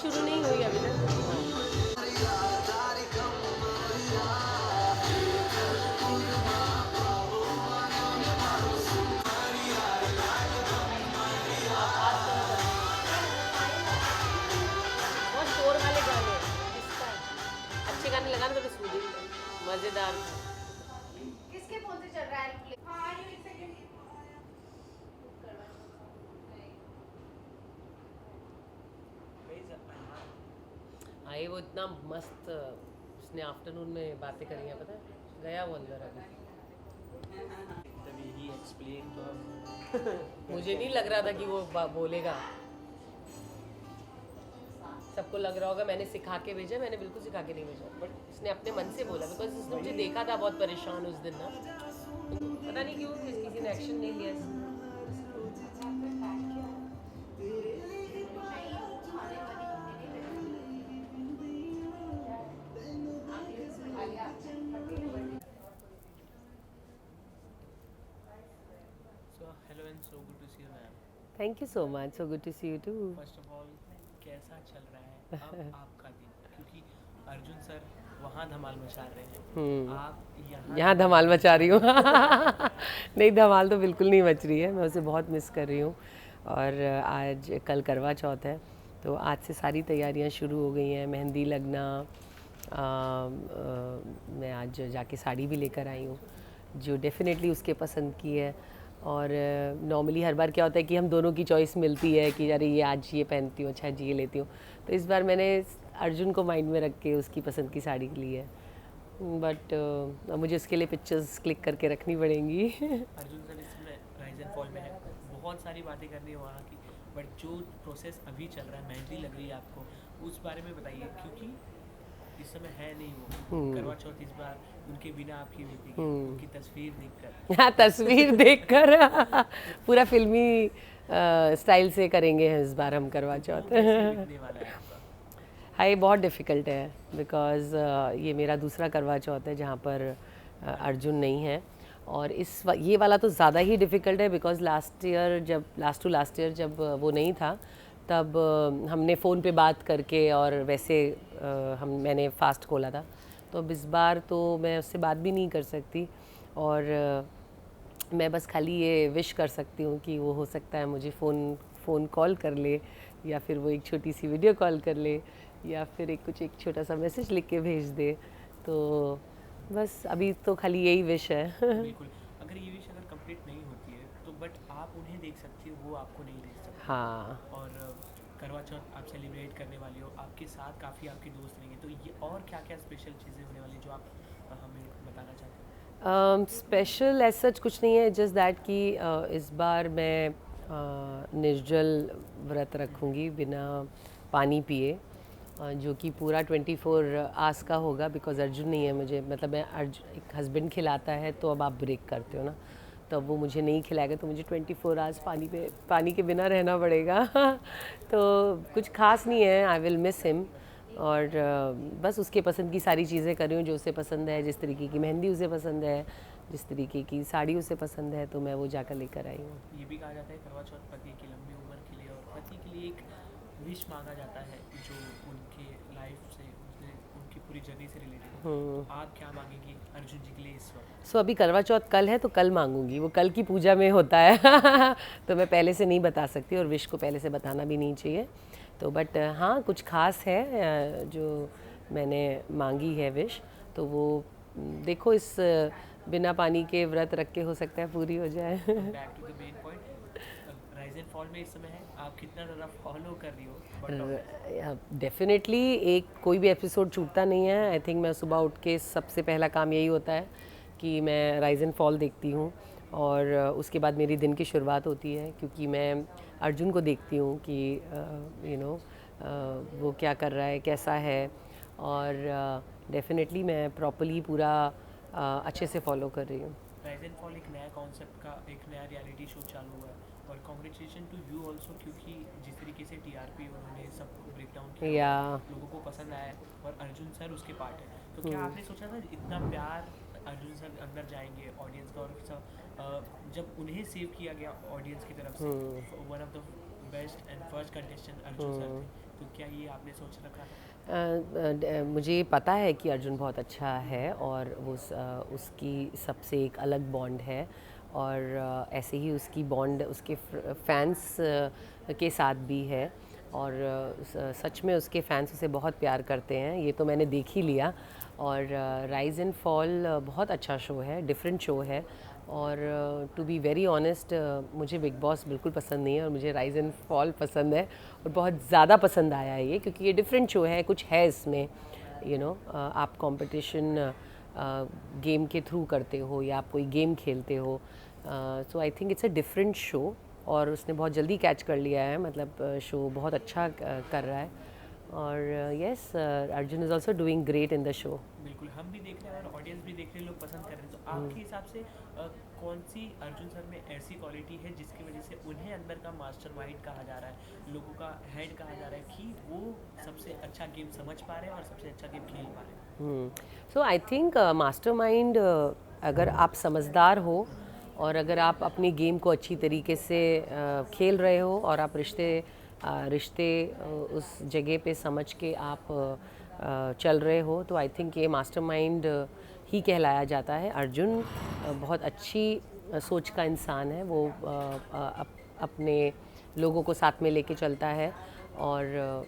शुरू नहीं हुई अभी तक। बहुत शोर वाले गाने किसका अच्छे गाने लगाना थोड़े सूदिंग मज़ेदार। किसके फोन से चल रहा है प्ले? हाँ ये एक सेकंड। आए वो इतना मस्त उसने आफ्टरनून में बातें करी हैं, पता है गया वो अंदर अभी। तभी ही एक्सप्लेन तो मुझे नहीं लग रहा था कि वो बोलेगा। सबको लग रहा होगा मैंने सिखा के भेजा, मैंने बिल्कुल सिखा के नहीं भेजा, बट इसने अपने मन से बोला बिकॉज इसने मुझे देखा था बहुत परेशान उस दिन ना, पता नहीं क्यों किसी ने एक्शन नहीं लिया इसने। So hello and so good to see you ma'am. Thank you so much, so good to see you too. First of all कैसा चल रहा है अब आपका दिन, क्योंकि अर्जुन सर वहाँ धमाल मचा रहे हैं, आप यहाँ धमाल मचा रही हूँ। नहीं, धमाल तो बिल्कुल नहीं मच रही है, मैं उसे बहुत मिस कर रही हूँ। और आज कल करवा चौथ है, तो आज से सारी तैयारियाँ शुरू हो गई हैं, मेहंदी लगना। मैं आज जाके साड़ी भी लेकर आई हूँ जो डेफिनेटली उसके पसंद की है। और नॉर्मली हर बार क्या होता है कि हम दोनों की चॉइस मिलती है कि अरे ये आज ये पहनती हूँ, अच्छा जी ये लेती हूँ। तो इस बार मैंने अर्जुन को माइंड में रख के उसकी पसंद की साड़ी ली है, बट मुझे उसके लिए पिक्चर्स क्लिक करके रखनी पड़ेंगी। अर्जुन सर इसमें राइज एंड फॉल में है, बहुत सारी बातें करनी है वहाँ की, बट जो प्रोसेस अभी चल रहा है, मेहंदी लग रही है आपको, उस बारे में बताइए, क्योंकि इस समय है नहीं वो करवा चौथ इस बार उनके बिना आपकी बीतेगी, उनकी तस्वीर देखकर। हाँ, तस्वीर देखकर पूरा फिल्मी स्टाइल से करेंगे इस बार हम करवा चौथ। बीतने वाला है आपका? हाँ, ये बहुत डिफ़िकल्ट है बिकॉज़ ये मेरा दूसरा करवा चौथ है जहाँ पर अर्जुन नहीं है। और ये वाला तो ज़्यादा ही डिफ़िकल्ट है because last to last year जब वो नहीं था, तब हमने फ़ोन पे बात करके और वैसे मैंने फ़ास्ट खोला था। तो अब इस बार तो मैं उससे बात भी नहीं कर सकती, और मैं बस खाली ये विश कर सकती हूँ कि वो हो सकता है मुझे फ़ोन कॉल कर ले, या फिर वो एक छोटी सी वीडियो कॉल कर ले, या फिर एक छोटा सा मैसेज लिख के भेज दे। तो बस अभी तो खाली यही विश है। बिल्कुल, अगर ये विश अगर कंप्लीट नहीं होती है तो बट आप उन्हें देख सकती हो, वो आपको नहीं देख सकते। हाँ, और करवा चौथ आप सेलिब्रेट करने वाली हो, आपके साथ काफ़ी आपके दोस्त रहेंगे, तो ये और क्या क्या स्पेशल चीज़ें होने वाली जो आप हमें बताना चाहते हैं? स्पेशल एज सच कुछ नहीं है, जस्ट दैट कि इस बार मैं निर्जल व्रत रखूँगी बिना पानी पिए, जो कि पूरा 24 आवर्स का होगा बिकॉज़ अर्जुन नहीं है मुझे, मतलब मैं एक हस्बैंड खिलाता है तो अब आप ब्रेक करते हो ना, तो अब वो मुझे नहीं खिलाएगा तो मुझे 24 आवर्स पानी के बिना रहना पड़ेगा। तो कुछ खास नहीं है, आई विल मिस हिम। और बस उसके पसंद की सारी चीज़ें कर रही हूँ जो उसे पसंद है, जिस तरीके की मेहंदी उसे पसंद है, जिस तरीके की साड़ी उसे पसंद है, तो मैं वो जाकर लेकर आई हूँ। ये भी कहा जाता है करवा चौथ पति की लंबी उम्र के लिए, और पति के लिए एक विश मांगा जाता है जो उनके लाइफ से उनकी पूरी जर्नी से रिलेटेड है। तो आप क्या मांगेंगी अर्जुन जी के लिए इस वक्त? सो अभी करवा चौथ कल है तो कल मांगूंगी, वो कल की पूजा में होता है। तो मैं पहले से नहीं बता सकती, और विश को पहले से बताना भी नहीं चाहिए। तो बट हाँ, कुछ खास है जो मैंने मांगी है विश, तो वो देखो इस बिना पानी के व्रत रख के हो सकता है पूरी हो जाए। Back to the main point, rise and fall में इस समय है, आप कितना ज़्यादा फॉलो कर रही हो? डेफिनेटली एक कोई भी एपिसोड छूटता नहीं है। आई थिंक मैं सुबह उठ के सबसे पहला काम यही होता है कि मैं राइज एंड फॉल देखती हूँ, और उसके बाद मेरी दिन की शुरुआत होती है, क्योंकि मैं अर्जुन को देखती हूँ कि वो क्या कर रहा है, कैसा है। और डेफिनेटली मैं प्रॉपर्ली पूरा अच्छे से फॉलो कर रही हूँ। राइज एंड फॉल एक नया कॉन्सेप्ट का एक नया रियलिटी शो चालू हुआ है, और कॉन्ग्रेचुलेशन टू यू ऑल्सो, क्योंकि जिस तरीके से टीआरपी उन्होंने सब ब्रेक डाउन किया, या लोगों को पसंद आया, और अर्जुन सर उसके पार्ट है। तो क्या आपने सोचा था इतना प्यार अर्जुन सर अंदर जाएंगे ऑडियंस का, और सब जब उन्हें सेव किया गया ऑडियंस की तरफ से, one of the best and first contestant Arjun sir थे, तो क्या ये आपने सोच रखा था? मुझे पता है कि अर्जुन बहुत अच्छा है और उसकी सबसे एक अलग बॉन्ड है और ऐसे ही उसकी बॉन्ड उसके फैंस के साथ भी है और सच में उसके फैंस उसे बहुत प्यार करते हैं, ये तो मैंने देख ही लिया। और राइज एंड फॉल बहुत अच्छा शो है, डिफरेंट शो है और टू बी वेरी ऑनेस्ट मुझे बिग बॉस बिल्कुल पसंद नहीं है और मुझे राइज एंड फॉल पसंद है और बहुत ज़्यादा पसंद आया है ये, क्योंकि ये डिफरेंट शो है, कुछ है इसमें आप कंपटीशन गेम के थ्रू करते हो या आप कोई गेम खेलते हो। So I think it's a different show और उसने बहुत जल्दी कैच कर लिया है, मतलब शो बहुत अच्छा कर रहा है और yes Arjun is also doing great in the show. बिल्कुल, हम भी देख रहे हैं और ऑडियंस भी देख रहे हैं, लोग पसंद कर रहे हैं। तो आपके हिसाब से कौन सी अर्जुन सर में ऐसी क्वालिटी है जिसकी वजह से उन्हें अंदर का मास्टरमाइंड कहा जा रहा है, लोगों का हेड कहा जा रहा है कि वो सबसे अच्छा गेम समझ पा रहे हैं और सबसे अच्छा गेम खेल पा रहे हैं? सो आई थिंक मास्टरमाइंड, अगर आप समझदार हो और अगर आप अपनी गेम को अच्छी तरीके से खेल रहे हो और आप रिश्ते उस जगह पे समझ के आप चल रहे हो, तो आई थिंक ये मास्टरमाइंड ही कहलाया जाता है। अर्जुन बहुत अच्छी सोच का इंसान है, वो अपने लोगों को साथ में लेके चलता है और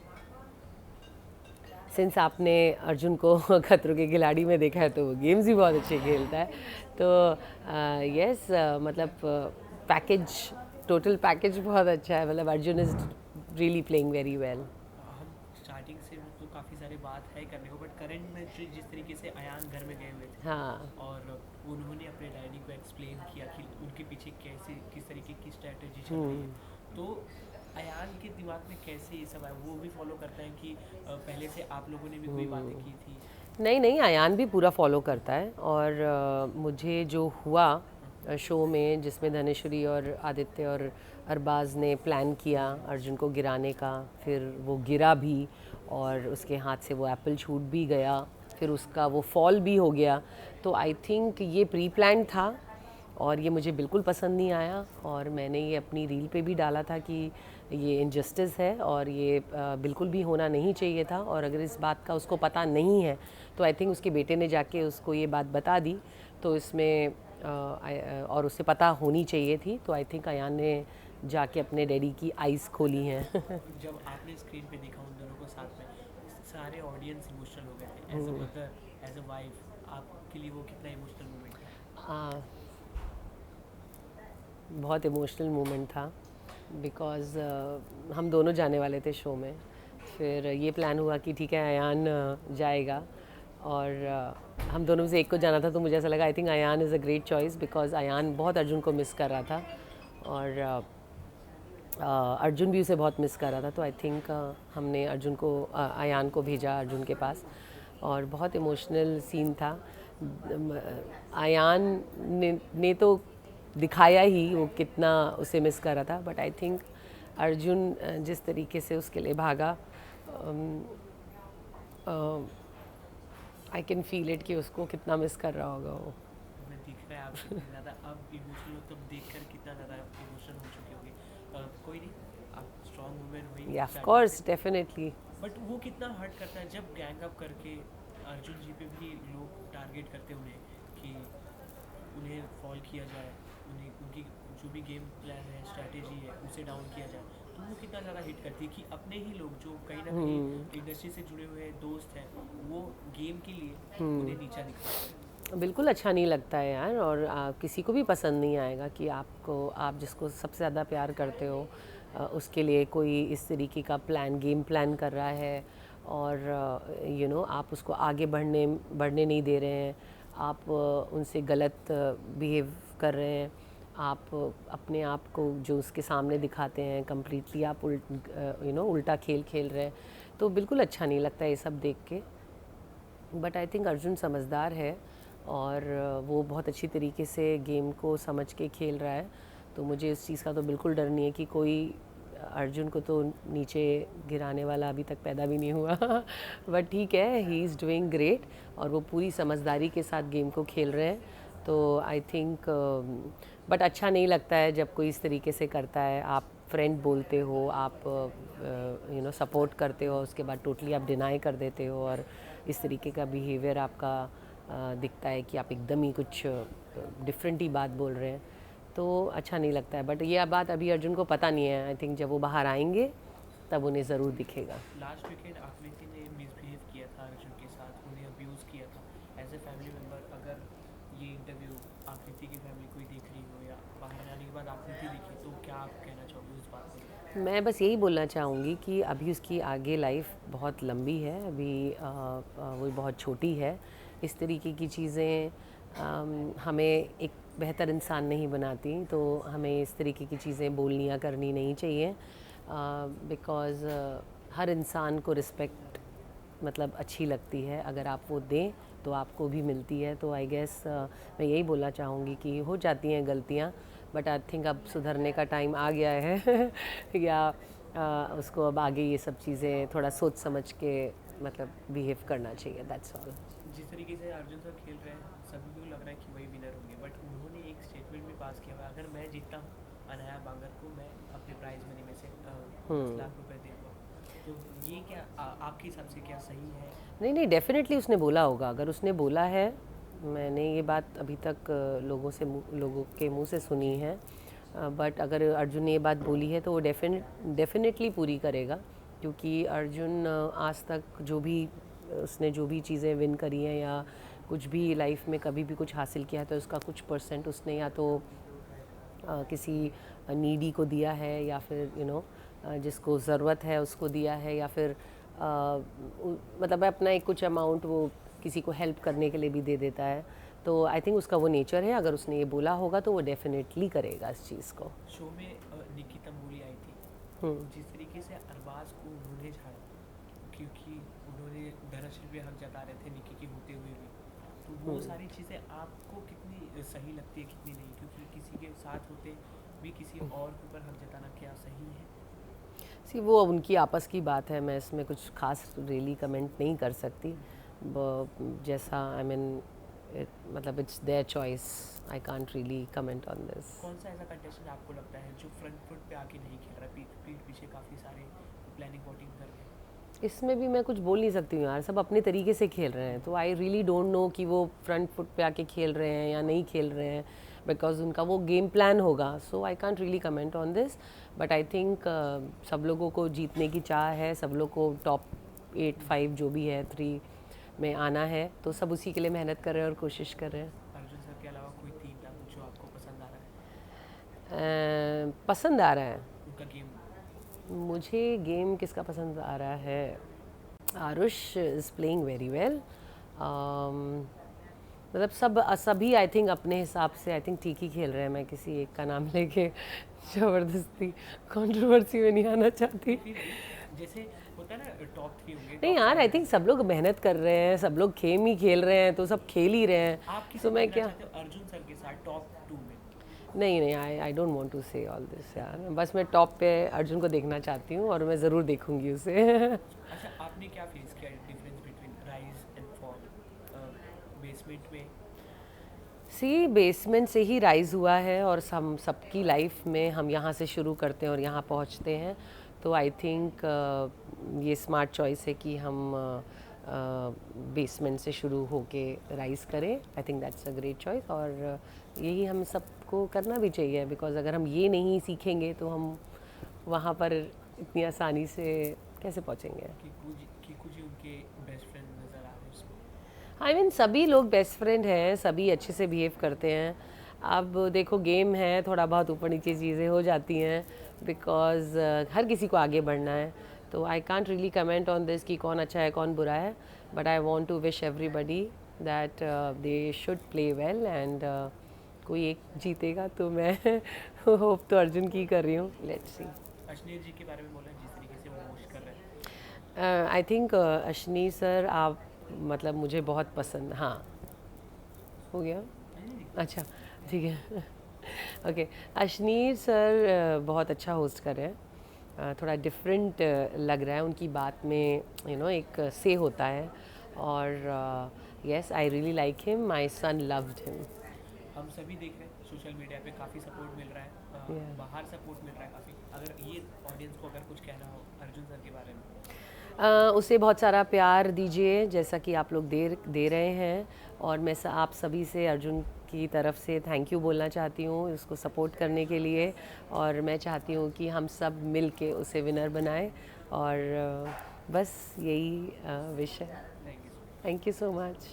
सिंस आपने अर्जुन को खतरों के खिलाड़ी में देखा है तो वो गेम्स भी बहुत अच्छे खेलता है। तो यस मतलब टोटल पैकेज बहुत अच्छा है, मतलब Arjun is really playing very well. हम स्टार्टिंग से तो काफ़ी सारी बात है करने को, बट करंट में जिस तरीके से अयान घर में गए हुए थे हाँ और उन्होंने अपने डैडी को एक्सप्लेन किया कि उनके पीछे किस तरीके की स्ट्रेटजी चल रही है, तो अयान के दिमाग में कैसे ये सब आया? वो भी फॉलो करता है कि पहले से आप लोगों ने भी कोई बातें की थी? नहीं नहीं, अयान भी पूरा फॉलो करता है और मुझे जो हुआ शो में जिसमें धनेश्वरी और आदित्य और अरबाज ने प्लान किया अर्जुन को गिराने का, फिर वो गिरा भी और उसके हाथ से वो एप्पल छूट भी गया, फिर उसका वो फॉल भी हो गया। तो आई थिंक ये प्री प्लान था और ये मुझे बिल्कुल पसंद नहीं आया और मैंने ये अपनी रील पे भी डाला था कि ये इनजस्टिस है और ये बिल्कुल भी होना नहीं चाहिए था। और अगर इस बात का उसको पता नहीं है तो आई थिंक उसके बेटे ने जाके उसको ये बात बता दी, तो इसमें और उसे पता होनी चाहिए थी। तो आई थिंक अयान ने जाके अपने डैडी की आइज़ खोली हैं। जब आपने स्क्रीन पे देखा उन दोनों को साथ में, सारे ऑडियंस इमोशनल हो गए थे। As a mother, as a wife, आपके लिए वो कितना इमोशनल मोमेंट था? बहुत इमोशनल मोमेंट था बिकॉज़ हम दोनों जाने वाले थे शो में, फिर ये प्लान हुआ कि ठीक है अयान जाएगा और हम दोनों में से एक को जाना था, तो मुझे ऐसा लगा I think Ayaan is a great choice because Ayaan बहुत अर्जुन को मिस कर रहा था और अर्जुन भी उसे बहुत मिस कर रहा था। तो आई थिंक हमने अयान को भेजा अर्जुन के पास और बहुत इमोशनल सीन था। अयान ने तो दिखाया ही वो कितना उसे मिस कर रहा था, बट आई थिंक अर्जुन जिस तरीके से उसके लिए भागा, आई कैन फील इट कि उसको कितना मिस कर रहा होगा वो। हमें दिख रहा है आप कितने ज़्यादा अब इमोशनल हो, तब देखकर कितना ज़्यादा इमोशनल हो चुके होंगे। कोई नहीं, आप स्ट्रॉन्ग वुमेन हुई या ऑफ कोर्स डेफिनेटली। बट वो कितना हर्ट करता है जब गैंग अप करके अर्जुन जी पे भी लोग टारगेट करते हैं उन्हें कि उन्हें फॉल किया जाए, उन्हें उनकी जो भी गेम प्लान है, स्ट्रैटेजी है, उसे डाउन किया जाए, तो वो कितना ज़्यादा हिट करती है कि अपने ही लोग जो कहीं ना कहीं इंडस्ट्री से जुड़े हुए दोस्त हैं वो गेम के लिए उन्हें नीचा दिखाते हैं। बिल्कुल अच्छा नहीं लगता है यार, और किसी को भी पसंद नहीं आएगा कि आप जिसको सबसे ज़्यादा प्यार करते हो उसके लिए कोई इस तरीके का गेम प्लान कर रहा है और आप उसको आगे बढ़ने नहीं दे रहे हैं, आप उनसे गलत बिहेव कर रहे हैं, आप अपने आप को जो उसके सामने दिखाते हैं कम्प्लीटली आप उल्टा खेल खेल रहे हैं। तो बिल्कुल अच्छा नहीं लगता ये सब देख के। बट आई थिंक अर्जुन समझदार है और वो बहुत अच्छी तरीके से गेम को समझ के खेल रहा है, तो मुझे इस चीज़ का तो बिल्कुल डर नहीं है कि कोई अर्जुन को तो नीचे गिराने वाला अभी तक पैदा भी नहीं हुआ। बट ठीक है, ही इज़ डूइंग ग्रेट और वो पूरी समझदारी के साथ गेम को खेल रहे हैं। तो आई थिंक बट अच्छा नहीं लगता है जब कोई इस तरीके से करता है। आप फ्रेंड बोलते हो, आप सपोर्ट करते हो, उसके बाद टोटली आप डिनाई कर देते हो और इस तरीके का बिहेवियर आपका दिखता है कि आप एकदम ही कुछ डिफरेंट ही बात बोल रहे हैं, तो अच्छा नहीं लगता है। बट ये बात अभी अर्जुन को पता नहीं है। आई थिंक जब वो बाहर आएंगे तब उन्हें ज़रूर दिखेगा। लास्ट वीकेंड आकृति ने मिसबिहेव किया था अर्जुन के साथ, उन्हें अब्यूज़ किया था। एज ए फैमिली मेम्बर, अगर ये इंटरव्यू आकृति की फैमिली कोई देख रही हो या बाहर जाने के बाद आकृति दिखी, तो क्या आप कहना चाहोगे उस बात को? मैं बस यही बोलना चाहूँगी कि अभी उसकी आगे लाइफ बहुत लंबी है, अभी वो बहुत छोटी है। इस तरीके की चीज़ें हमें एक बेहतर इंसान नहीं बनाती, तो हमें इस तरीके की चीज़ें बोलनी या करनी नहीं चाहिए। बिकॉज़ हर इंसान को रिस्पेक्ट मतलब अच्छी लगती है, अगर आप वो दें तो आपको भी मिलती है। तो आई गेस मैं यही बोलना चाहूँगी कि हो जाती हैं गलतियाँ, बट आई थिंक अब सुधरने का टाइम आ गया है या उसको अब आगे ये सब चीज़ें थोड़ा सोच समझ के मतलब बिहेव करना चाहिए, दैट्स ऑल। जिस तरीके से अर्जुन सर खेल रहे हैं, सभी को लग रहा है कि वही विनर होंगे, बट उन्होंने एक स्टेटमेंट भी पास किया हुआ है, अगर मैं जीतता हूँ अनाया बांगर को, मैं अपने प्राइज मनी में से 10 लाख रुपए दूँगा। तो ये क्या आपके हिसाब से क्या सही है? नहीं नहीं, डेफिनेटली उसने बोला होगा। अगर उसने बोला है, मैंने ये बात अभी तक लोगों के मुंह से सुनी है, बट अगर अर्जुन ने ये बात बोली है तो वो डेफिनेटली पूरी करेगा, क्योंकि अर्जुन आज तक उसने जो भी चीज़ें विन करी हैं या कुछ भी लाइफ में कभी भी कुछ हासिल किया है, तो उसका कुछ परसेंट उसने या तो किसी नीडी को दिया है, या फिर जिसको ज़रूरत है उसको दिया है, या फिर मतलब अपना एक कुछ अमाउंट वो किसी को हेल्प करने के लिए भी दे देता है। तो आई थिंक उसका वो नेचर है। अगर उसने ये बोला होगा तो वो डेफिनेटली करेगा इस चीज़ को। शो में निकी तंबूली आई थी, जिस तरीके से अरबाज को उन्होंने झाड़ा, क्योंकि उन्होंने दरअसल पे हक जता रहे थे निकी के होते हुए भी, तो वो सारी चीज़ें आपको कितनी सही लगती है, कितनी नहीं? क्योंकि किसी के साथ होते भी किसी और के ऊपर हक जताना क्या सही है? वो उनकी आपस की बात है, मैं इसमें कुछ खास रियली कमेंट नहीं कर सकती। जैसा आई मीन मतलब it's their choice, I can't really comment on this. कौन सा ऐसा कंटेस्टेंट आपको लगता है जो फ्रंट फुट पे आके नहीं खेल रहा, पीठ पीछे काफ़ी सारे प्लानिंग वोटिंग कर रहे हैं? इसमें भी मैं कुछ बोल नहीं सकती हूँ यार, सब अपने तरीके से खेल रहे हैं, तो आई रियली डोंट नो कि वो फ्रंट फुट पे आके खेल रहे हैं या नहीं खेल रहे हैं, बिकॉज उनका वो गेम प्लान होगा। So I can't really comment on this, but I think सब लोगों को जीतने की चाह है, सब लोग को टॉप 8 5 जो भी है 3 में आना है, तो सब उसी के लिए मेहनत कर रहे हैं और कोशिश कर रहे हैं। अर्जुन सर के अलावा कोई 3 नाम जो आपको पसंद आ रहा है? पसंद आ रहा है उनका गेम? मुझे गेम किसका पसंद आ रहा है? Aarush is playing very well. मतलब सभी आई थिंक अपने हिसाब से आई थिंक ठीक ही खेल रहे हैं। मैं किसी एक का नाम लेके ज़बरदस्ती कंट्रोवर्सी में नहीं आना चाहती। जैसे होता है ना टॉप 3 होंगे, नहीं यार, आई थिंक सब लोग मेहनत कर रहे हैं, सब लोग खेम ही खेल रहे हैं, तो सब खेल ही रहे हैं। आप तो मैं क्या, अर्जुन सर के साथ टॉप 2 में? नहीं नहीं, आई डोंट वांट टू से ऑल दिस यार। बस मैं टॉप पे अर्जुन को देखना चाहती हूँ और मैं ज़रूर देखूंगी उसे। अच्छा, आपने क्या फेस किया difference between rise and fall basement में? बेसमेंट से ही राइज़ हुआ है, और हम सबकी लाइफ में हम यहाँ से शुरू करते हैं और यहाँ पहुँचते हैं। तो आई थिंक ये स्मार्ट चॉइस है कि हम बेसमेंट से शुरू होके राइज़ करें। I think that's a great choice, और यही हम सबको करना भी चाहिए, बिकॉज़ अगर हम ये नहीं सीखेंगे तो हम वहाँ पर इतनी आसानी से कैसे पहुँचेंगे। कीकू जी उनके बेस्ट फ्रेंड नज़र आ रहे हैं उसमें। आई मीन सभी लोग बेस्ट फ्रेंड हैं, सभी अच्छे से बिहेव करते हैं। अब देखो गेम है, थोड़ा बहुत ऊपर नीचे चीज़ें हो जाती हैं, बिकॉज़ हर किसी को आगे बढ़ना है। तो I can't really comment on this कि कौन अच्छा है कौन बुरा है, but I want to wish everybody that they should play well, and कोई एक जीतेगा तो मैं होप तो अर्जुन की कर रही हूँ, लेट्स सी। अश्नीर जी के बारे में बोला जिस तरीके से वो होस्ट कर रहे हैं। आई थिंक अश्नी सर, आप मतलब मुझे बहुत पसंद, हाँ हो गया, अच्छा ठीक है। ओके, अश्नीर सर बहुत अच्छा होस्ट कर रहे हैं, थोड़ा डिफरेंट लग रहा है उनकी बात में, एक से होता है, और yes I really like him, my son loved him. हम सभी देख रहे हैं सोशल मीडिया पे काफ़ी सपोर्ट मिल रहा है, Yeah. बाहर सपोर्ट मिल रहा है काफ़ी। अगर ये ऑडियंस को अगर कुछ कहना हो अर्जुन सर के बारे में। उसे बहुत सारा प्यार दीजिए जैसा कि आप लोग दे रहे हैं, और मैं आप सभी से अर्जुन की तरफ से थैंक यू बोलना चाहती हूँ उसको सपोर्ट करने के लिए, और मैं चाहती हूँ कि हम सब मिल के उसे विनर बनाएं, और बस यही विश है। Thank you. Thank you so much.